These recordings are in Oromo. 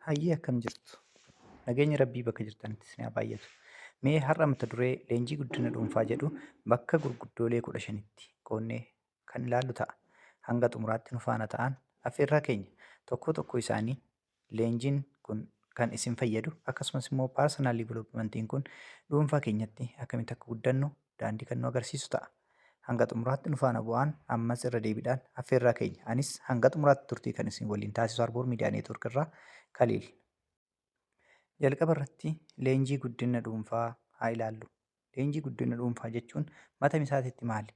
Hayyee akkam jirtu? Nageenyi Rabbii bakka jirtanitti isin haa baay'atu. Mee har'a mata duree leenjii guddina dhuunfaa jedhu bakka gurguddoolee 15tti qoodnee kan ilaallu ta'a. Hanga xumuraatti nu faana ta'an affeerraa keenya tokko tokko isaanii leenjiin kun kan isin fayyadu akkasumas immoo paarsonaal diivelopmentiin kun dhuunfaa keenyatti akkamitti akka guddannu daandii kan nu agarsiisu ta'a. Hanga xumuraatti nu faana bu'aan ammas irra deebiidhaan affeerraa keenya. Anis hanga xumuraatti turtii kan isin waliin taasisu Arboor Miidiyaa Neetwoork irraa Kaliil. Jalqaba irratti leenjii guddina dhuunfaa haa ilaallu. Leenjii guddina dhuunfaa jechuun mata isaatiitti maali?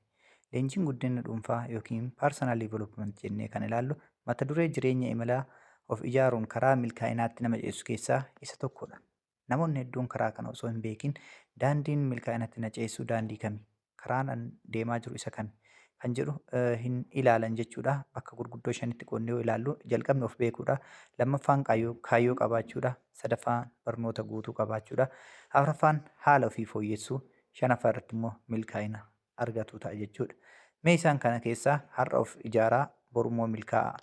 Leenjiin guddina dhuunfaa yookiin paarsonaal diivelopment jennee kan ilaallu mata duree jireenya imalaa of ijaaruun karaa milkaa'inaatti nama ceessu keessaa isa tokkodha. Namoonni hedduun karaa kana osoo hin beekin daandiin milkaa'inatti na ceessu daandii kami? Karaan an deemaa jiru isa kami? Kan jedhu hin ilaalan jechuudha. Bakka gurguddoo shanitti qoodnee yoo ilaallu jalqabni of beekuudha. Lammaffaan kaayyoo qabaachuudha. Sadaffaan barnoota guutuu qabaachuudha. Afuraffaan haala ofii fooyyessuu. Shanaffaa irratti immoo milkaa'ina argatu ta'a jechuudha. Mee isaan kana keessaa har'a of ijaaraa borummoo milkaa'aa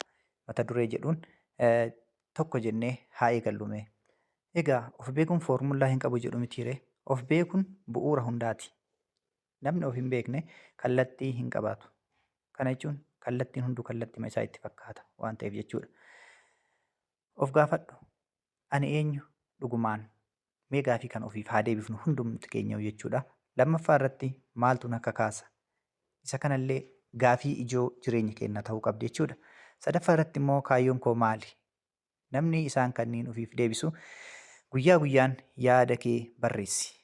mata duree jedhuun tokko jennee haa eegallume. Egaa of beekuun foormullaa hin qabu jedhu mitiiree of beekuun bu'uura hundaati. Namni of hin beekne kallattii hin qabaatu. Kana jechuun kallattiin hunduu kallattii isaa itti fakkaata waan ta'eef jechuudha. Of gaafadhu. Ani eenyu dhugumaan mee gaafii kan ofiif haa deebifnu hundumti keenya jechuudha. Lammaffaa irratti maaltu na kakaasa? Isa kanallee gaafii ijoo jireenya keenya ta'uu qabdi jechuudha. Sadaffaa irratti immoo kaayyoon koo maali? Namni isaan kanniin ofiif deebisu guyyaa guyyaan yaada kee barreessi.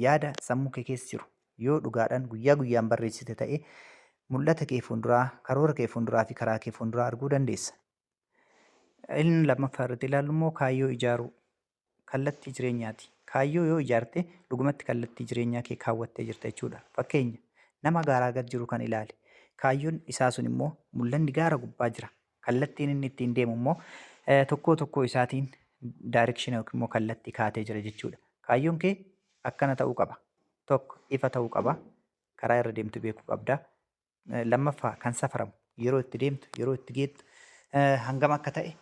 Yaada sammuu kee keessa jiru yoo dhugaadhaan guyyaa guyyaan barreessite ta'e mul'ata kee fuulduraa, karoora kee fuulduraa fi karaa kee fuulduraa arguu dandeessa. Inni lammaffaa irratti ilaallu immoo kaayyoo ijaaruu kallattii jireenyaati. Kaayyoo yoo ijaarte dhugumatti kallattii jireenyaa kee kaawwattee jirta jechuudha. Fakkeenya nama gaaraa gad jiru kan ilaali. Kaayyoon isaa sun immoo mul'anni gaara gubbaa jira. Kallattiin inni ittiin deemu immoo tokkoo isaatiin daayireekshina yookiin immoo kallattii kaatee jira jechuudha. Kaayyoon kee akkana ta'uu qaba. Tokko ifa ta'uu qaba. Karaa irra deemtu beekuu qabda. Lammaffaa kan safaramu yeroo itti deemtu yeroo itti geettu hangam akka ta'e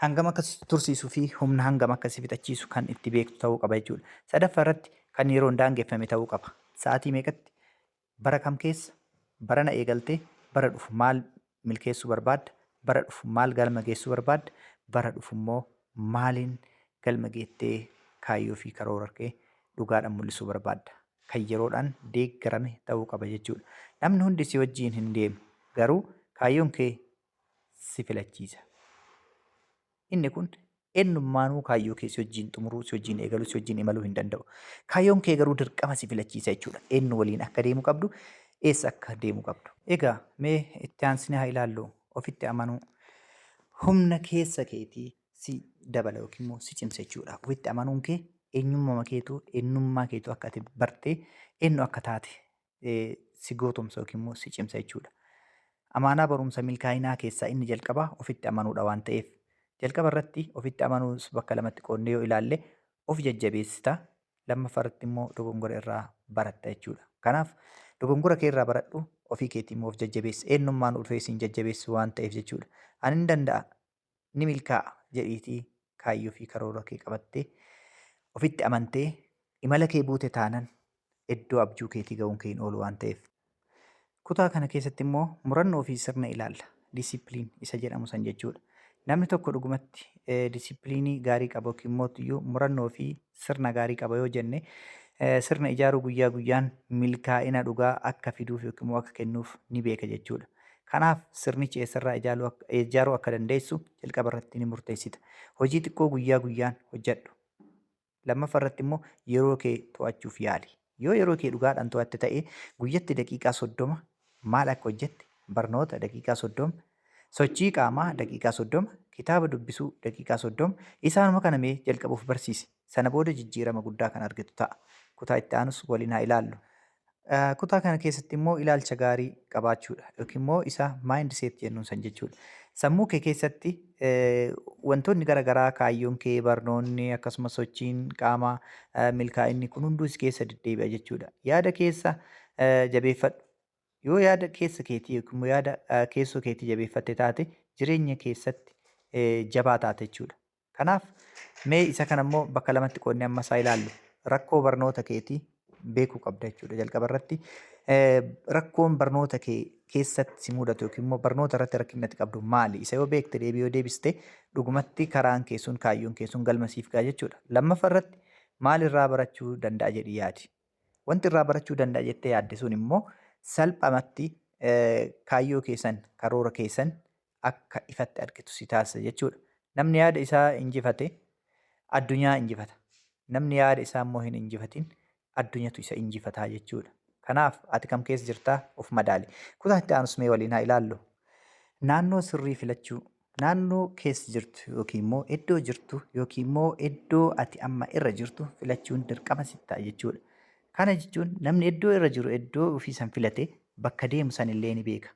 hangam akka tursiisuu fi humna hangam akka si fixachiisu kan itti beektu ta'uu qaba jechuudha. Sadaffaa irratti kan yeroon daangeffame ta'uu qaba. Sa'aatii meeqatti bara kam keessa barana eegaltee bara dhufu maal milkeessuu barbaadda? Bara dhufu maal galma geessuu barbaadda? Bara dhufu immoo maaliin galma geettee kaayyoo fi karoora kee dhugaadhaan mul'isuu barbaadda? Kan yeroodhaan deeggarame ta'uu qaba jechuudha. Namni hundi si wajjin hin deemu garuu kaayyoon kee si filachiisa. Inni kun eenyummaanuu kaayyoo kee si wajjin xumuruu, si wajjin eegaluu, si wajjin imaluu hin danda'u. Kaayyoon kee garuu dirqama si filachiisa jechuudha. Eenyu waliin akka deemuu qabdu, eessa akka deemuu qabdu. Egaa mee itti aansine haa ilaallu ofitti amanuu. Humna keessa keetii si dabala yookiin immoo si cimsa jechuudha. Ofitti amanuun kee eenyummaa keetu akka ati bartee eenyu akka taate si gootumsa yookiin immoo si cimsa jechuudha. Amaanaa barumsa milkaa'inaa keessaa inni jalqabaa ofitti amanuudha waan ta'eef jalqaba irratti ofitti amanuus bakka lamatti qoodnee yoo ilaalle of jajjabeessita. Lammaffaa irratti immoo dogongora irraa baratta jechuudha. Kanaaf dogongora kee irraa baradhu ofii keetii immoo of jajjabeessi. Eenyummaan dhufee siin jajjabeessu waan ta'eef jechuudha. Ani ni danda'a ni milkaa'a jedhiitii kaayyoo fi karoora kee qabattee ofitti amantee imala kee buute taanan iddoo abjuu keetii ga'uun kee hin oolu waan ta'eef. Kutaa kana keessatti immoo murannoo fi sirna ilaalla. Diisippiliin isa jedhamu san jechuudha. Namni tokko dhugumatti diisippiliinii gaarii qaba yookiin immoo murannoo fi sirna gaarii qaba yoo jenne sirna ijaaruu guyyaa guyyaan milkaa'ina dhugaa akka fiduuf yookiin immoo akka kennuuf ni beeka jechuudha. Kanaaf sirnichi eessarraa ijaaruu akka dandeessu jalqaba irratti ni murteessita. Hojii xiqqoo guyyaa guyyaan hojjedhu. Lammaffaa irratti immoo yeroo kee to'achuuf yaali. Yoo yeroo kee dhugaadhaan to'atte ta'e guyyatti daqiiqaa 30 maal akka hojjette barnoota daqiiqaa 30 sochii qaamaa daqiiqaa 30 kitaaba dubbisuu daqiiqaa 30 isaanuma kana mee jalqabuuf barsiisi. Sana booda jijjiirama guddaa kan argitu ta'a. Kutaa itti aanus waliin haa ilaallu. Kutaa kana keessatti immoo ilaalcha gaarii qabaachuudha yookiin immoo isa maayindiseet jennuun san jechuudha. Sammuu kee keessatti wantoonni garaagaraa kaayyoon kee barnoonni akkasumas sochiin qaamaa milkaa'inni kun hunduu si keessa deddeebi'a jechuudha. Yaada keessa jabeeffadhu. Yoo yaada keessa keetii yookiin immoo yaada keessoo keetii jabeeffatte taate jireenya keessatti jabaa taate jechuudha. Kanaaf mee isa kana immoo bakka lamatti qoodnee amma isaa ilaallu. Rakkoo barnoota keetii beekuu qabda jechuudha. Jalqaba irratti rakkoon barnoota kee keessatti si mudatu yookiin immoo barnoota irratti rakkinatti qabdu maali? Isa yoo beekte deebii yoo deebiste dhugumatti karaan kee sun kaayyoon kee sun galma siif ga'a jechuudha. Lammaffaa irratti maalirraa barachuu danda'a jedhii yaadi. Wanti irraa barachuu danda'a jettee yaadde sun immoo salphamatti kaayyoo keessan karoora keessan akka ifatti argitu si taasisa jechuudha. Namni yaada isaa injifate addunyaa injifata. Namni yaada isaa immoo hin injifatin addunyatu isa injifataa jechuudha. Kanaaf ati kam keessa jirtaa of madaali. Kutaa itti aanus mee waliin haa ilaallu. Naannoo sirrii filachuu. Naannoo keessa jirtu yookiin immoo iddoo jirtu yookiin immoo iddoo ati amma irra jirtu filachuun dirqama sitti ta'a jechuudha. Kana jechuun namni iddoo irra jiru iddoo ofii san filate bakka deemu san illee ni beeka.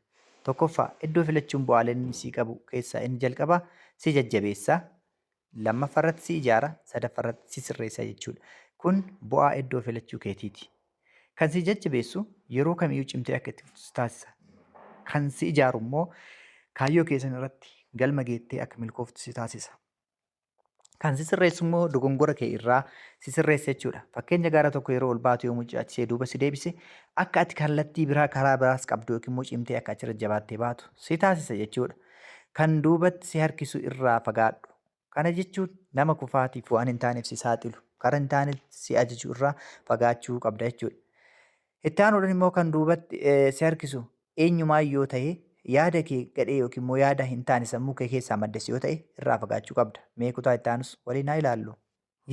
Tokkoffaa iddoo filachuun bu'aaleen sii qabu keessaa inni jalqabaa si jajjabeessaa. Lammaffaa irratti si ijaara. Sadaffaa irratti si sirreessa jechuudha. Kun bu'aa iddoo filachuu keetiiti. Kan si jajjabeessu yeroo kamiyyuu cimtee akka itti fuftu taasisa. Kan si ijaaru immoo kaayyoo keessan irratti galma geettee akka milkooftu si taasisa. Kan si sirreessu immoo dogongora kee irraa si sirreessa jechuudha. Fakkeenya gaara tokko yeroo ol baatu yoo mucaachisee duuba si deebise akka ati kallattii biraa karaa biraas qabdu yookiin immoo cimtee akka achirra jabaattee baatu si taasisa jechuudha. Kan duubatti si harkisu irraa fagaadhu. Kana jechuun nama kufaatiif waan hin taaneef si saaxilu, karaa hin taaneef si ajaju irraa fagaachuu qabda jechuudha. Itti aanuudhaan immoo kan duubatti si harkisu eenyumaa yoo ta'e yaada kee gadhee yookiin immoo yaada hin taane sammuu kee keessaa maddes yoo ta'e irraa fagaachuu qabda. Mee kutaa itti aanus waliin haa ilaallu.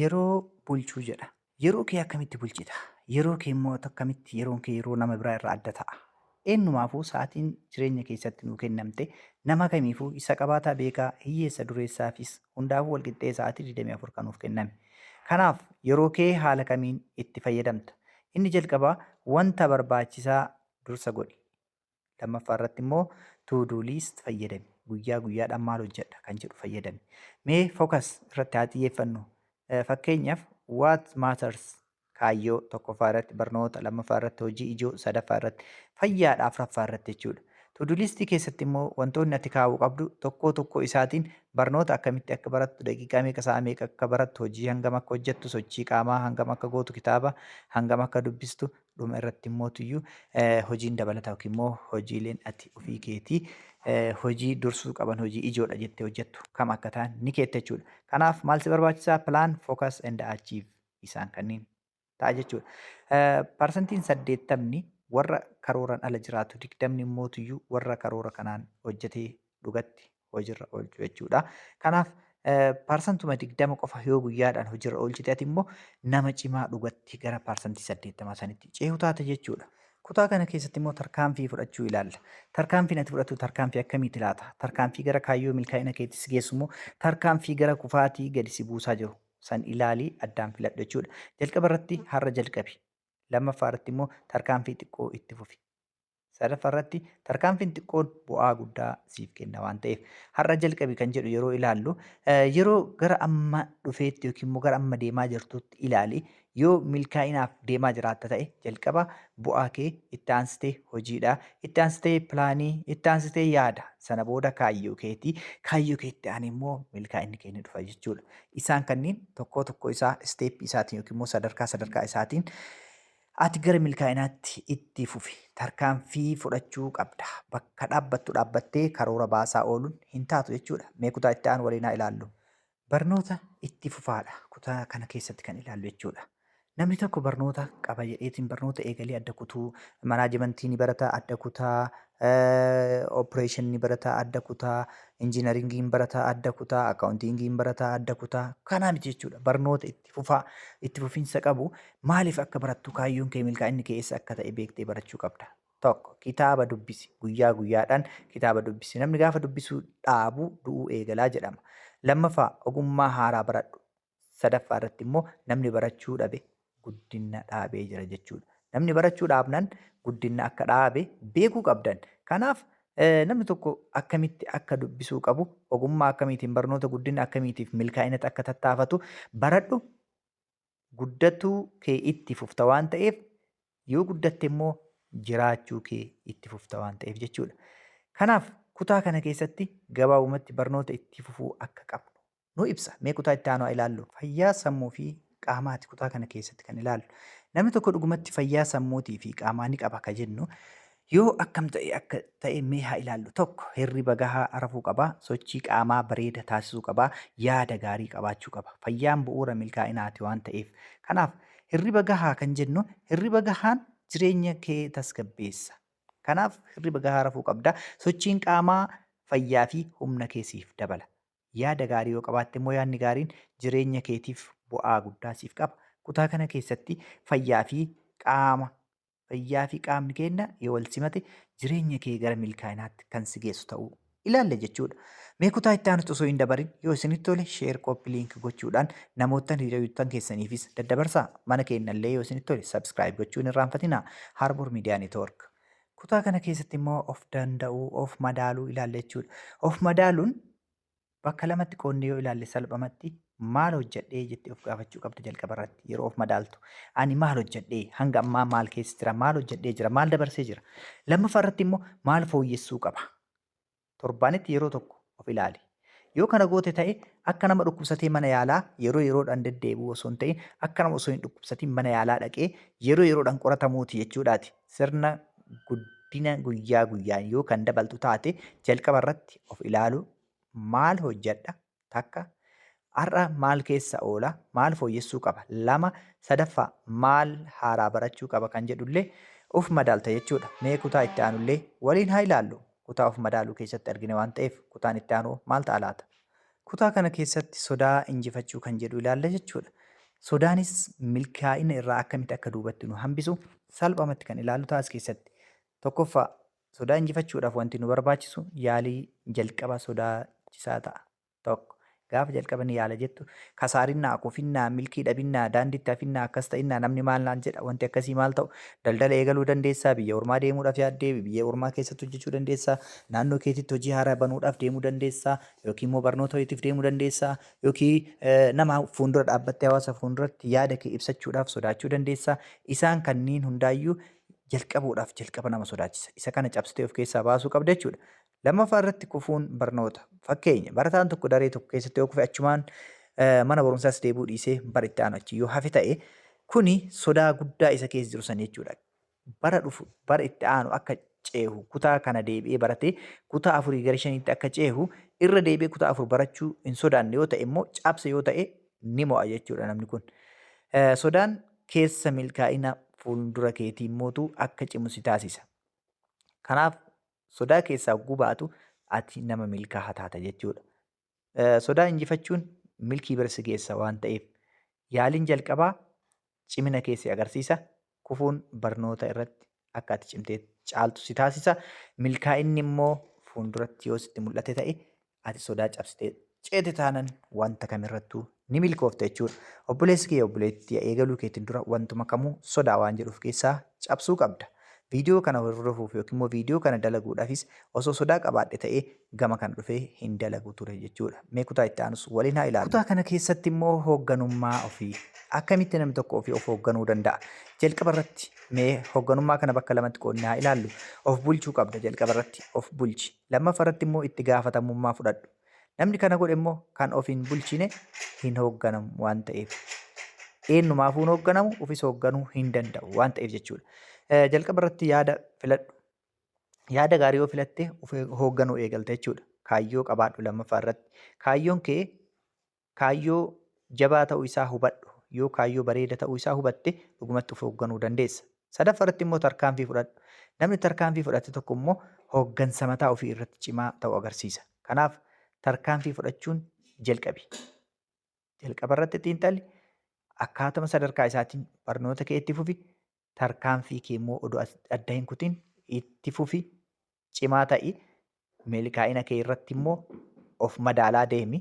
Yeroo bulchuu jedha. Yeroo kee akkamitti bulchita? Yeroo kee immoo akkamitti yeroon kee yeroo nama biraa irraa adda ta'a? Eenyumaafuu sa'aatiin jireenya keessatti nuu kennamte nama kamiifuu isa qabaataa beekaa hiyyeessa dureessaafis hundaafuu walqixxee sa'aatii 24 kan nuuf kenname. Kanaaf yeroo kee haala kamiin itti fayyadamta? Inni jalqabaa wanta barbaachisaa dursa godhi. Lammaffaa irratti immoo to-do list fayyadami. Guyyaa guyyaadhaan maal hojjedha kan jedhu fayyadami. Mee focus irratti haa xiyyeeffannu. Fakkeenyaaf what matters kaayyoo tokkoffaa irratti barnoota, lammaffaa irratti hojii ijoo, sadaffaa irratti fayyaadhaa, afuraffaa irratti jechuudha. To-do listii keessatti immoo wantoonni ati kaa'uu qabdu tokko isaatiin barnoota akkamitti akka barattu, daqiiqaa meeqa sa'a meeqa akka barattu, hojii hangam akka hojjettu, sochii qaamaa hangam akka gootu, kitaaba hangam akka dubbistu, dhuma irratti immoo tuyyuu hojiin dabalataa yookiin immoo hojiileen ati ofii keetii hojii dursuu qaban hojii ijoodha jettee hojjettu kam akka ta'an ni keetta jechuudha. Kanaaf maal si barbaachisaa? Plan, focus and achieve isaan kanneen ta'a jechuudha. Parsantiin 80 warra karooraan ala jiraatu, 20 immoo tuyyuu warra karoora kanaan hojjetee dhugatti hojiirra oolchu jechuudha. Kanaaf parsantuma 20 qofa yoo guyyaadhaan hojiirra oolchite ati immoo nama cimaa dhugatti gara parsantii 80 sanitti ceehu taata jechuudha. Kutaa kana keessatti immoo tarkaanfii fudhachuu ilaalla. Tarkaanfiin ati fudhattu tarkaanfii akkamiiti laata? Tarkaanfii gara kaayyoo milkaa'ina keetti si geessu immoo tarkaanfii gara kufaatii gadi si buusaa jiru san ilaalii addaan filadhu jechuudha. Jalqaba irratti har'a jalqabi. Lammaffaa irratti immoo tarkaanfii xiqqoo itti fufi. Sadaffaa irratti tarkaanfiin xiqqoon bu'aa guddaa siif kenna waan ta'eef har'a jalqabi kan jedhu yeroo ilaallu yeroo gara amma dhufeetti yookiin immoo gara amma deemaa jirtutti ilaali. Yoo milkaa'inaaf deemaa jiraatta ta'e jalqaba bu'aa kee itti aansitee hojiidha. Itti aansitee pilaanii, itti aansitee yaada. Sana booda kaayyoo keetii. Kaayyoo keetti aan immoo milkaa'inni kee ni dhufa jechuudha. Isaan kanneen tokko isaa isteeppii isaatiin yookiin immoo sadarkaa isaatiin ati gara milkaa'inaatti itti fufi. Tarkaanfii fudhachuu qabda. Bakka dhaabbattu dhaabbattee karoora baasaa ooluun hin taatu jechuudha. Mee kutaa itti aanu waliin haa ilaallu. Barnoota itti fufaadha. Kutaa kana keessatti kan ilaallu jechuudha. Namni tokko barnoota qaba jedheetiin barnoota eegalee adda kutuu, manaajimentii ni barataa adda kutaa, opereeshinii ni barataa adda kutaa, injiinaringii ni barataa adda kutaa, akkaawuntiingii ni barataa adda kutaa. Kanaa miti jechuudha. Barnoota itti fufiinsa qabu maaliif akka barattu kaayyoon kee milkaa'inni kee eessa akka ta'e beektee barachuu qabda. Tokko kitaaba dubbisi. Guyyaa guyyaadhaan kitaaba dubbisi. Namni gaafa dubbisuu dhaabu du'uu eegalaa jedhama. Lammaffaa ogummaa haaraa baradhu. Sadaffaa irratti immoo namni barachuu dhabe guddina dhaabee jira jechuudha. Namni barachuu dhaabnan guddina akka dhaabe beekuu qabdan. Kanaaf namni tokko akkamitti akka dubbisuu qabu, ogummaa akkamiitiin barnoota guddina akkamiitiif milkaa'inatti akka tattaafatu baradhu. Guddatuu kee itti fufta waan ta'eef yoo guddatte immoo jiraachuu kee itti fufta waan ta'eef jechuudha. Kanaaf kutaa kana keessatti gabaabumatti barnoota itti fufuu akka qabnu nu ibsa. Mee kutaa itti aanu haa ilaallu. Fayyaa sammuu fi qaamaati kutaa kana keessatti kan ilaallu. Namni tokko dhugumatti fayyaa sammuutii fi qaamaa ni qaba ka jennu yoo akkam ta'e akka ta'e mee haa ilaallu. Tokko hirriba gahaa rafuu qaba. Sochii qaamaa bareeda taasisuu qaba. Yaada gaarii qabaachuu qaba. Fayyaan bu'uura milkaa'inaati waan ta'eef. Kanaaf hirriba gahaa kan jennu hirriba gahaan jireenya kee tasgabbeessa. Kanaaf hirriba gahaa rafuu qabda. Sochiin qaamaa fayyaa fi humna keessiif dabala. Yaada gaarii yoo qabaatte immoo yaadni gaariin jireenya keetiif bu'aa guddaa siif qaba. Kutaa kana keessatti fayyaa fi qaamni keenya yoo wal simate jireenya kee gara milkaa'inaatti kan si geessu ta'uu ilaalla jechuudha. Mee kutaa itti aanutti osoo hin dabarin yoo isinitti tole sheer koppii liink gochuudhaan namoota hiriyoottan keessaniifis daddabarsaa. Mana keenyallee yoo isinitti tole sabskiraayib gochuu hin irraanfatinaa. Harbour Miidiyaa Neetwoork. Kutaa kana keessatti immoo of danda'uu, of madaaluu ilaalla jechuudha. Of madaaluun bakka lamatti qoonnee yoo ilaalle salphumatti maal hojjedhee jettee of gaafachuu qabda jalqaba irratti yeroo of madaaltu. Ani maal hojjedhee hanga ammaa maal keessa jira, maal hojjedhee jira, maal dabarsee jira. Lammaffaa irratti immoo maal fooyyessuu qaba. Torbaanitti yeroo tokko of ilaali. Yoo kana goote ta'e akka nama dhukkubsatee mana yaalaa yeroo yeroodhaan deddeebi'u osoo hin ta'in akka nama osoo hin dhukkubsatiin mana yaalaa dhaqee yeroo yeroodhaan qoratamuuti jechuudhaati. Sirna guddina guyyaa guyyaan yoo kan dabaltu taate jalqaba irratti of ilaaluu maal hojjedha takka har'a maal keessa oola maal fooyyessuu qaba lama sadaffaa maal haaraa barachuu qaba kan jedhullee of madaalta jechuudha. Mee kutaa itti aanullee waliin haa ilaallu. Kutaa of madaaluu keessatti argine waan ta'eef kutaan itti aanu maal ta'a laata? Kutaa kana keessatti sodaa injifachuu kan jedhu ilaalla jechuudha. Sodaanis milkaa'ina irraa akkamitti akka duubatti nu hambisu salphumatti kan ilaallu taas keessatti. Tokkoffaa sodaa injifachuudhaaf wanti nu barbaachisu yaalii jalqaba sodaachisaa ta'a. Tokko gaafa jalqaba ni yaala jettu kasaarinnaa, kufinnaa, milkii dhabinnaa, daandiitti hafinnaa akkas ta'innaa namni maal naan jedha wanti akkasii maal ta'u daldala eegaluu dandeessaa, biyya ormaa deemuudhaaf yaaddee biyya ormaa keessatti hojjechuu dandeessaa, naannoo keetitti hojii haaraa banuudhaaf deemuu dandeessaa yookiin immoo barnoota ho'iitiif deemuu dandeessaa yookiin nama fuuldura dhaabbattee hawaasa fuulduratti yaada kee ibsachuudhaaf sodaachuu dandeessaa. Isaan kanniin hundaayyuu jalqaba nama sodaachisa. Isa kana cabsitee of keessaa baasuu qabda jechuudha. Lammaffaa irratti kufuun barnoota. Fakkeenya barataan tokko daree tokko keessatti yoo kufe achumaan mana barumsaas deebi'uu dhiisee bara itti aanu achi yoo hafe ta'e kuni sodaa guddaa isa keessa jiru sana jechuudha. Bara dhufu bara itti aanu akka ceehu kutaa kana deebi'ee baratee kutaa 4 gara 5tti akka ceehu irra deebi'ee kutaa 4 barachuu hin sodaanne yoo ta'e immoo cabse yoo ta'e ni mo'a jechuudha namni kun. Sodaan keessa milkaa'ina fuuldura keetii mootuu akka cimu si taasisa. Kanaaf sodaa keessaa gubaatu ati nama milkaa'aa taata jechuudha. Sodaa injifachuun milkii bira si geessa waan ta'eef yaaliin jalqabaa cimina keessi agarsiisa. Kufuun barnoota irratti akka ati cimtee caaltu si taasisa. Milkaa'inni immoo fuulduratti yoo sitti mul'ate ta'e ati sodaa cabsitee ceete taanan wanta kamirrattuu ni milkoofta jechuudha. Obboleessi kee obboleettii eegaluu keetiin dura wantuma kamuu sodaa waan jedhuuf keessaa cabsuu qabda. Viidiyoo kana hordofuuf yookiin immoo viidiyoo kana dalaguudhaafis osoo sodaa qabaadhe ta'ee gama kana dhufee hin dalagu ture jechuudha. Mee kutaa itti aanus waliin haa ilaallu. Kutaa kana keessatti immoo hoogganummaa ofii akkamitti namni tokko ofii of hoogganuu danda'a? Jalqaba irratti mee hoogganummaa kana bakka lamatti qoonnee haa ilaallu. Of bulchuu qabda jalqaba irratti of bulchi. Lammaffaa irratti immoo itti gaafatamummaa fudhadhu. Namni kana godhe immoo kan of hin bulchine hin hoogganamu waan ta'eef. Eenyumaafuu hin hoogganamu ofis hoogganuu hin danda'u waan ta'eef jechuudha. Jalqaba irratti yaada filadhu. Yaada gaarii yoo filatte hoogganuu eegalta jechuudha. Kaayyoo qabaadhu lammaffaa irratti. Kaayyoon kee kaayyoo jabaa ta'uu isaa hubadhu. Yoo kaayyoo bareeda ta'uu isaa hubatte dhugumatti of hoogganuu dandeessa. Sadaffaa irratti immoo tarkaanfii fudhadhu. Namni tarkaanfii fudhate tokko immoo hooggansa mataa ofii irratti cimaa ta'uu agarsiisa. Kanaaf tarkaanfii fudhachuun jalqabi. Jalqaba irratti xiinxalli akkaatuma sadarkaa isaatiin barnoota kee itti fufi. Tarkaanfii kee immoo oduu adda hin kutin itti fufi cimaa ta'i milkaa'ina kee irratti immoo of madaalaa deemi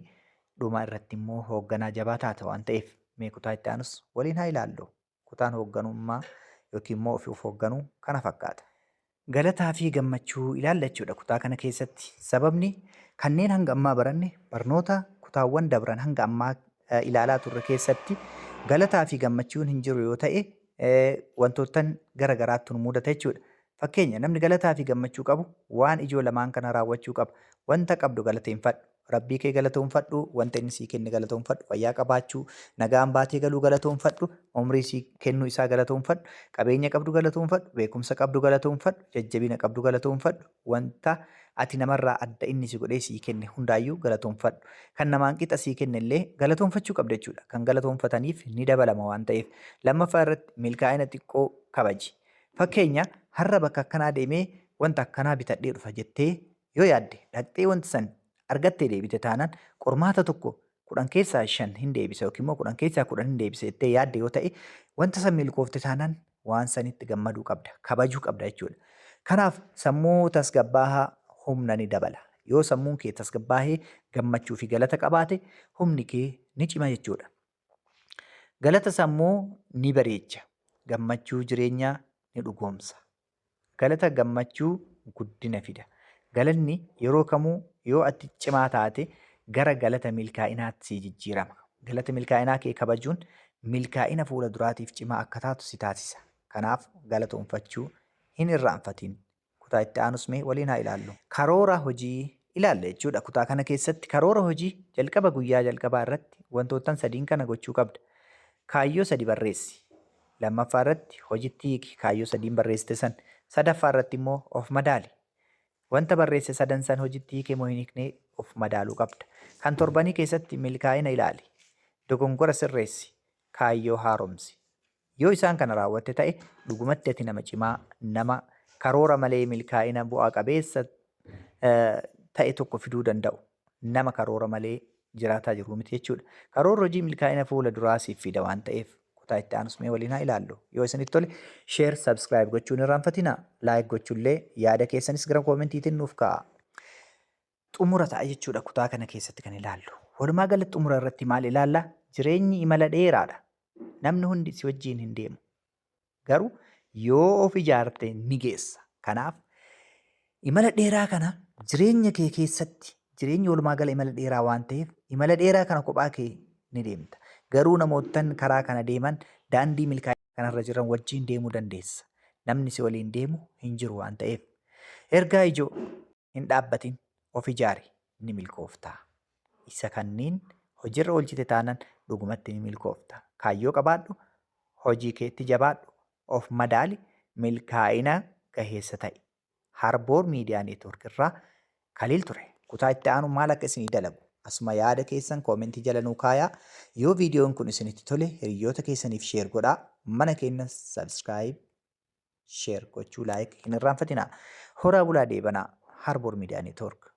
dhuma irratti immoo hoogganaa jabaa taata waan ta'eef mee kutaa itti aanus waliin haa ilaallu. Kutaan hoogganummaa yookiin immoo of hoogganuu kana fakkaata. Galataa fi gammachuu ilaalla jechuudha kutaa kana keessatti. Sababni kanneen hanga ammaa baranne barnoota kutaawwan dabran hanga ammaa ilaalaa turre keessatti galataa fi gammachuun hin jiru yoo ta'e wantoottan gara garaatti nu mudata jechuudha. Fakkeenya namni galataa fi gammachuu qabu waan ijoo lamaan kana raawwachuu qaba. Wanta qabdu galateeffadhu. Rabbii kee galatoonfadhu, wanta inni sii kenne galatoonfadhu, fayyaa qabaachuu, nagaan baatee galuu galatoonfadhu, umrii sii kennuu isaa galatoonfadhu, qabeenya qabdu galatoonfadhu, beekumsa qabdu galatoonfadhu, jajjabina qabdu galatoonfadhu, wanta ati namarraa adda inni si godhee sii kenne hundaayyuu galatoonfadhu. Kan namaan qixa sii kenne illee galatoonfachuu qabda jechuudha. Kan galatoonfataniif ni dabalama waan ta'eef. Lammaffaa irratti milkaa'ina xiqqoo kabaji. Fakkeenya har'a bakka akkanaa deemee wanta akkanaa bitadhee dhufa jettee yoo yaadde dhaqxee wanta san argattee deebite taanaan qormaata tokko 10 keessaa 5 hin deebisa yookiin immoo 10 keessaa 10 hin deebisa jettee yaadde yoo ta'e wanta san milkoofte taanaan waan sanitti gammaduu qabda, kabajuu qabda jechuudha. Kanaaf sammuu tasgabbaahaa humna ni dabala. Yoo sammuun kee tasgabbaahee gammachuu fi galata qabaate humni kee ni cima jechuudha. Galata sammuu ni bareecha. Gammachuu jireenyaa ni dhugoomsa. Galata gammachuu guddina fida. Galanni yeroo kamuu yoo ati cimaa taate gara galata milkaa'inaatti si jijjiirama. Galata milkaa'inaa kee kabajuun milkaa'ina fuula duraatiif cimaa akka taatu si taasisa. Kanaaf galatoonfachuu hin irraanfatiin. Kutaa itti aanus mee waliin haa ilaallu. Karoora hojii ilaalla jechuudha. Kutaa kana keessatti karoora hojii jalqaba guyyaa jalqabaa irratti wantootan sadiin kana gochuu qabda. Kaayyoo 3 barreessi. Lammaffaa irratti hojiitti hiiki kaayyoo 3 barreessite san. Sadaffaa irratti immoo of madaali. Wanta barreesse 3 san hojiitti hiikee moo hin hiiknee of madaaluu qabda. Kan torbanii keessatti milkaa'ina ilaali. Dogongora sirreessi. Kaayyoo haaromsi. Yoo isaan kana raawwatte ta'e dhugumatti ati nama cimaa, nama karoora malee milkaa'ina bu'aa qabeessa ta'e tokko fiduu danda'u. Nama karoora malee jiraataa jiru miti jechuudha. Karoorri hojii milkaa'ina fuula duraa siif fida waan ta'eef kutaa itti aanus mee waliin haa ilaallu. Yoo isinitti tole share, subscribe gochuun hin irraanfatinaa. Like gochuullee yaada keessanis gara koomentiitiin nuuf kaa'a. Xumura ta'a jechuudha kutaa kana keessatti kan ilaallu. Walumaa galatti xumura irratti maal ilaalla? Jireenyi imala dheeraadha. Namni hundi si wajjin hin deemu. Garuu yoo of ijaarte ni geessa. Kanaaf imala dheeraa kana jireenya kee keessatti jireenyi walumaa gala imala dheeraa waan ta'eef imala dheeraa kana kophaa kee ni deemta. Garuu namootan karaa kana deeman daandii milkaa'ina kanarra jiran wajjin deemuu dandeessa. Namni si waliin deemu hin jiru waan ta'eef. Ergaa ijoo hin dhaabbatin of ijaari ni milkoofta. Isa kanneen hojiirra oolchite taanaan dhugumatti ni milkoofta. Kaayyoo qabaadhu, hojii keetti jabaadhu, of madaali, milkaa'ina gaheessa ta'i. Harboor miidiyaa neetwoork irraa Kaliil ture. Kutaa itti aanu maal akka isinii dalagu? Asuma yaada keessan koomentii jala nuu kaayaa. Yoo viidiyoon kun isinitti tole hiriyoota keessaniif sheer godhaa. Mana keenya subscribe, sheer gochuu laayik hin irraanfatinaa. Horaa bulaa deebanaa. Harboor miidiyaa neetwoork.